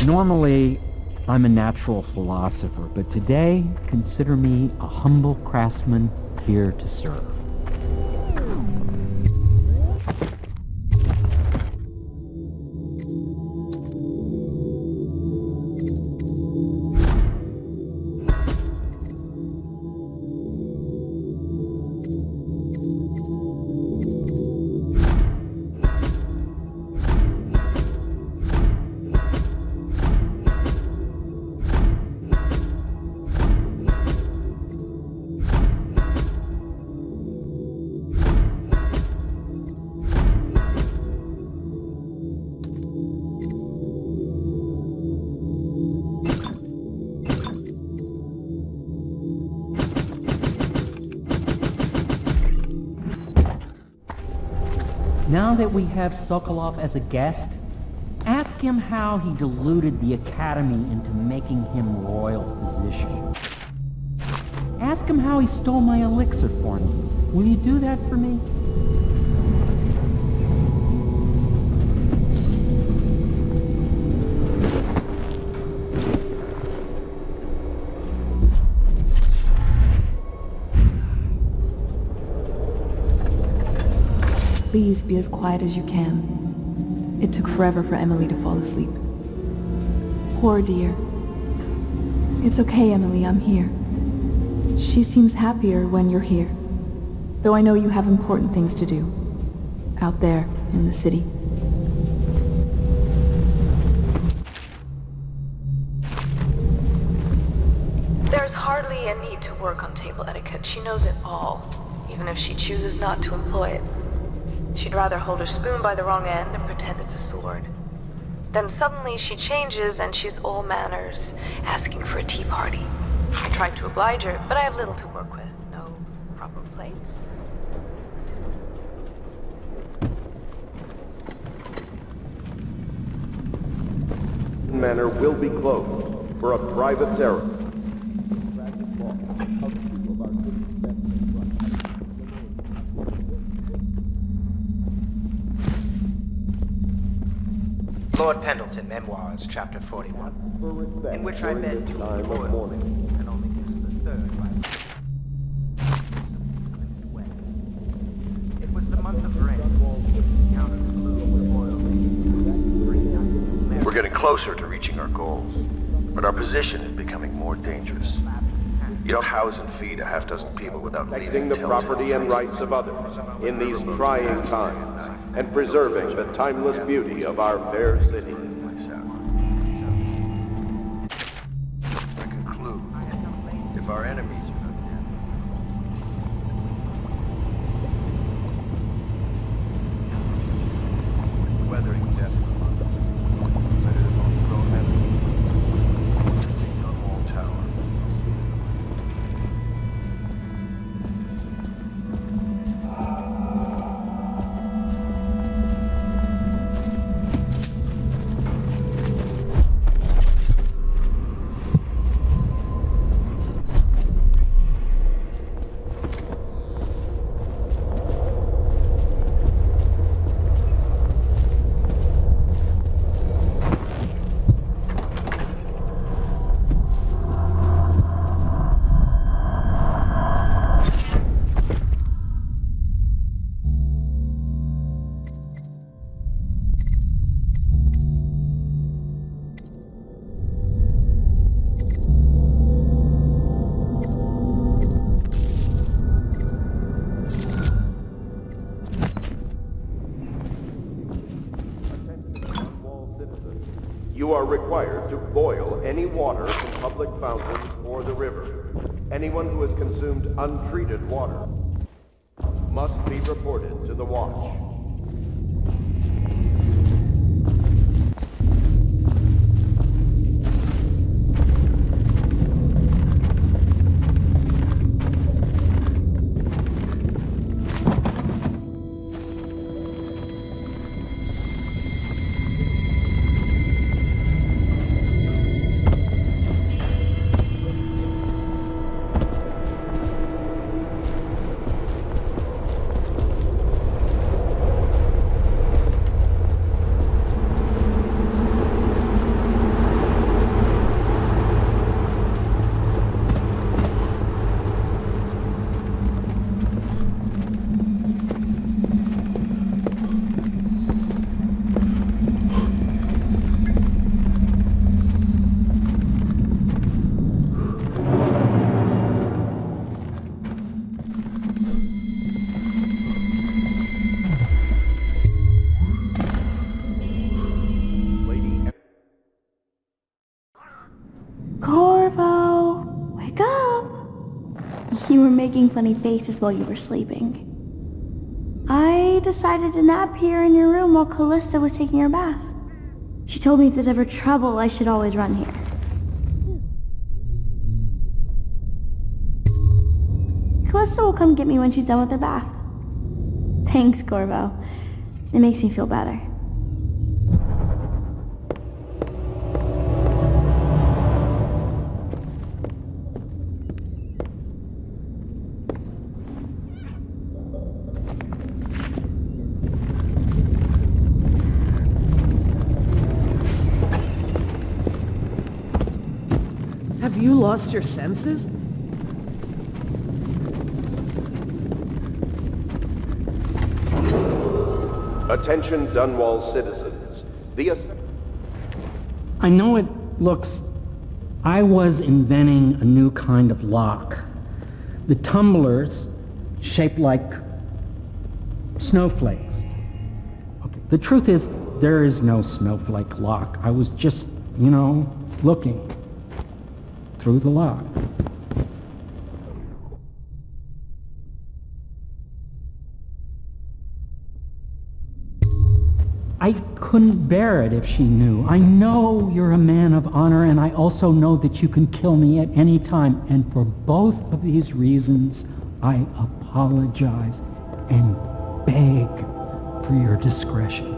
Normally, I'm a natural philosopher, but today, consider me a humble craftsman here to serve. Now that we have Sokolov as a guest, ask him how he deluded the Academy into making him royal physician. Ask him how he stole my elixir for me. Will you do that for me? Please be as quiet as you can. It took forever for Emily to fall asleep. Poor dear. It's okay, Emily, I'm here. She seems happier when you're here. Though I know you have important things to do. Out there, in the city. There's hardly a need to work on table etiquette. She knows it all, even if she chooses not to employ it. She'd rather hold her spoon by the wrong end and pretend it's a sword. Then suddenly she changes and she's all manners, asking for a tea party. I tried to oblige her, but I have little to work with. No proper place. Manor will be closed for a private ceremony. Lord Pendleton, Memoirs, Chapter 41, in which I met two royals, and only kissed the third by It was the month of rain. We're getting closer to reaching our goals, but our position is becoming more dangerous. You don't house and feed a half-dozen people without Protecting the property and rights of others in these trying times, and preserving the timeless beauty of our fair city. I conclude, if our enemies are weathering death, tower. You are required to boil any water from public fountains or the river. Anyone who has consumed untreated water must be reported to the watch. making funny faces while you were sleeping. I decided to nap here in your room while Callista was taking her bath. She told me if there's ever trouble, I should always run here. Callista will come get me when she's done with her bath. Thanks, Corvo. It makes me feel better. Have you lost your senses? Attention Dunwall citizens. I know it looks... I was inventing a new kind of lock. The tumblers shaped like snowflakes. Okay. The truth is, there is no snowflake lock. I was just, looking through the lock. I couldn't bear it if she knew. I know you're a man of honor, and I also know that you can kill me at any time. And for both of these reasons, I apologize and beg for your discretion.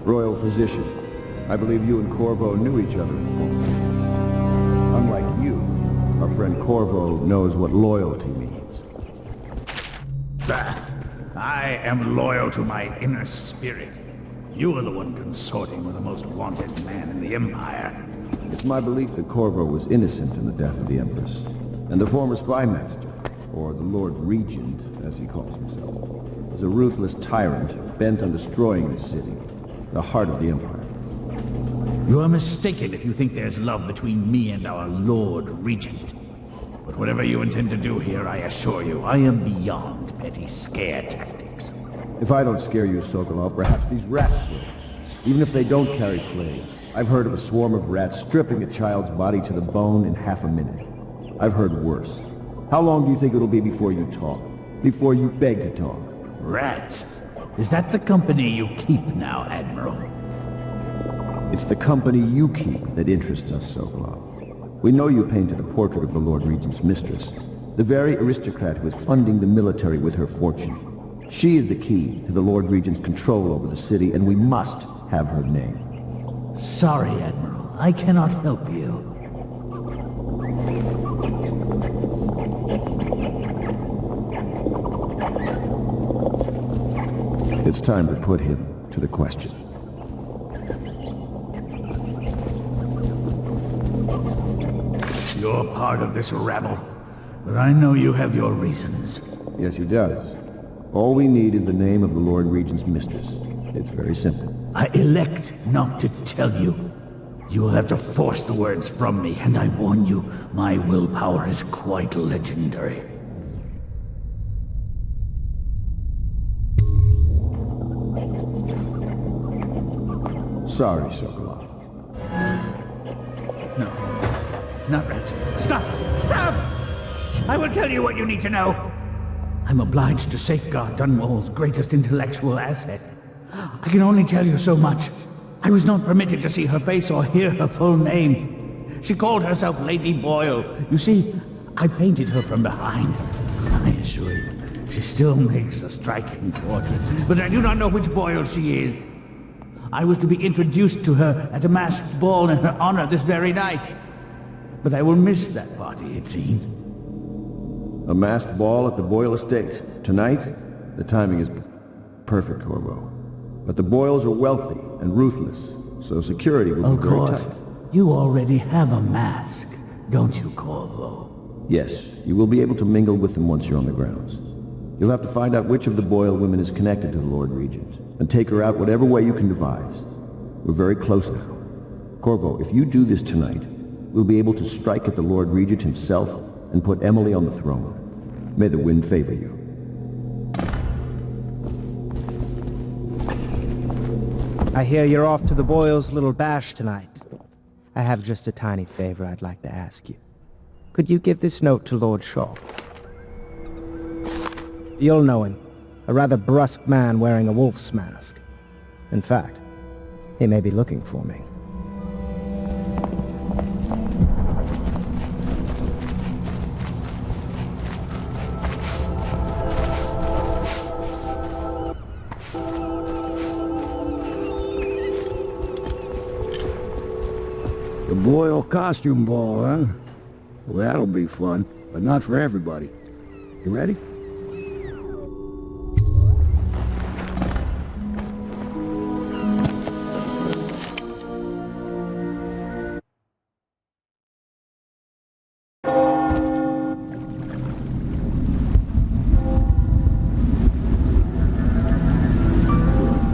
Royal physician. I believe you and Corvo knew each other before. Unlike you, our friend Corvo knows what loyalty means. I am loyal to my inner spirit. You are the one consorting with the most wanted man in the Empire. It's my belief that Corvo was innocent in the death of the Empress, and the former spy master, or the Lord Regent, as he calls himself, is a ruthless tyrant bent on destroying this city, the heart of the Empire. You are mistaken if you think there's love between me and our Lord Regent. But whatever you intend to do here, I assure you, I am beyond petty scare tactics. If I don't scare you, Sokolov, perhaps these rats will. Even if they don't carry plague. I've heard of a swarm of rats stripping a child's body to the bone in half a minute. I've heard worse. How long do you think it'll be before you talk? Before you beg to talk? Rats? Is that the company you keep now, Admiral? It's the company you keep that interests us, Sokolov. We know you painted a portrait of the Lord Regent's mistress, the very aristocrat who is funding the military with her fortune. She is the key to the Lord Regent's control over the city, and we must have her name. Sorry, Admiral. I cannot help you. It's time to put him to the question. You're part of this rabble, but I know you have your reasons. Yes, he does. All we need is the name of the Lord Regent's mistress. It's very simple. I elect not to tell you. You will have to force the words from me, and I warn you, my willpower is quite legendary. Sorry, Sokolov. No, not rats. Stop! Stop! I will tell you what you need to know. I'm obliged to safeguard Dunwall's greatest intellectual asset. I can only tell you so much. I was not permitted to see her face or hear her full name. She called herself Lady Boyle. You see, I painted her from behind. I assure you, she still makes a striking portrait, but I do not know which Boyle she is. I was to be introduced to her at a masked ball in her honor this very night. But I will miss that party, it seems. A masked ball at the Boyle estate. Tonight? The timing is perfect, Corvo. But the Boyles are wealthy and ruthless, so security will be very tight. You already have a mask, don't you, Corvo? Yes, you will be able to mingle with them once you're on the grounds. You'll have to find out which of the Boyle women is connected to the Lord Regent, and take her out whatever way you can devise. We're very close now. Corvo, if you do this tonight, we'll be able to strike at the Lord Regent himself and put Emily on the throne. May the wind favor you. I hear you're off to the Boyles' little bash tonight. I have just a tiny favor I'd like to ask you. Could you give this note to Lord Shaw? You'll know him. A rather brusque man wearing a wolf's mask. In fact, he may be looking for me. The Boyle costume ball, huh? Well, that'll be fun, but not for everybody. You ready?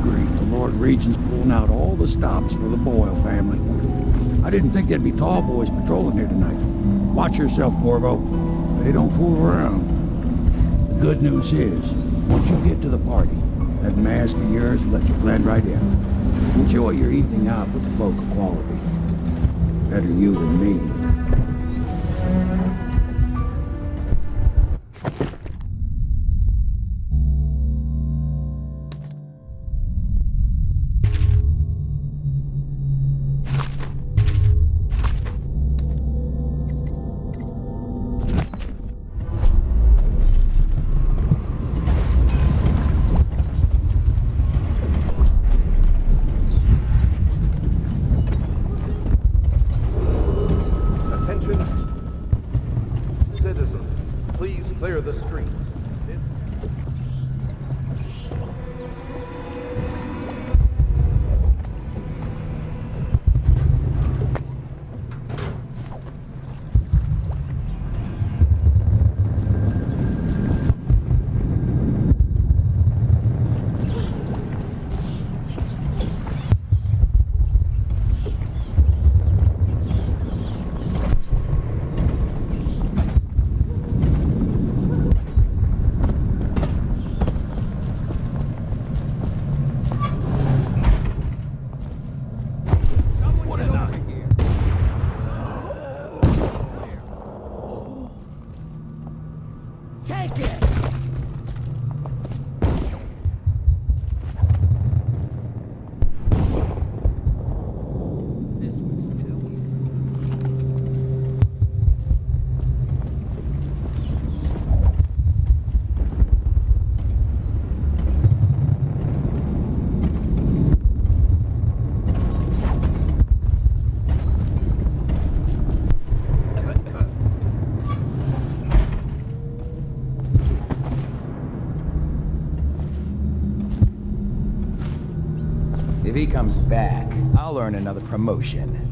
Great, the Lord Regent's pulling out all the stops for the Boyle family. I didn't think there'd be tall boys patrolling here tonight. Watch yourself, Corvo. They don't fool around. The good news is, once you get to the party, that mask of yours will let you blend right in. Enjoy your evening out with the folk of quality. Better you than me. Clear the streets. If he comes back, I'll earn another promotion.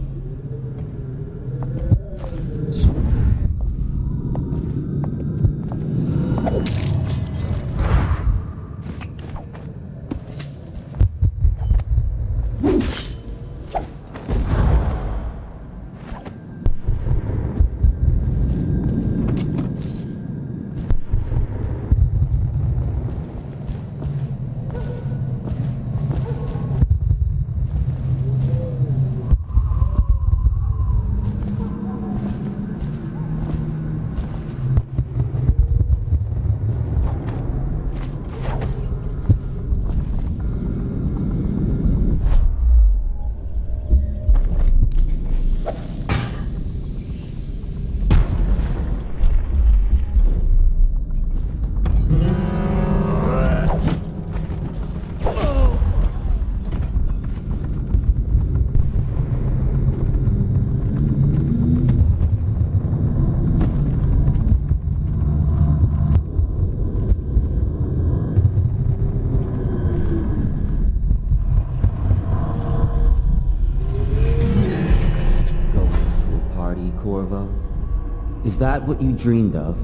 Is that what you dreamed of?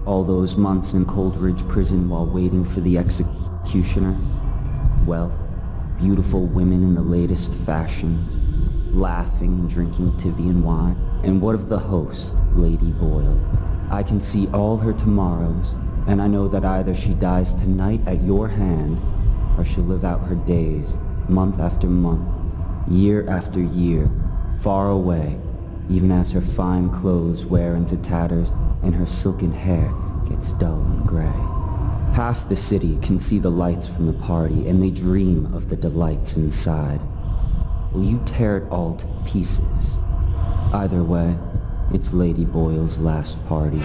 All those months in Coldridge Prison while waiting for the executioner? Wealth, beautiful women in the latest fashions, laughing and drinking Tivian wine. And what of the host, Lady Boyle? I can see all her tomorrows, and I know that either she dies tonight at your hand, or she'll live out her days, month after month, year after year, far away, even as her fine clothes wear into tatters and her silken hair gets dull and gray. Half the city can see the lights from the party, and they dream of the delights inside. Will you tear it all to pieces? Either way, it's Lady Boyle's last party.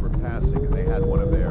Were passing and they had one of their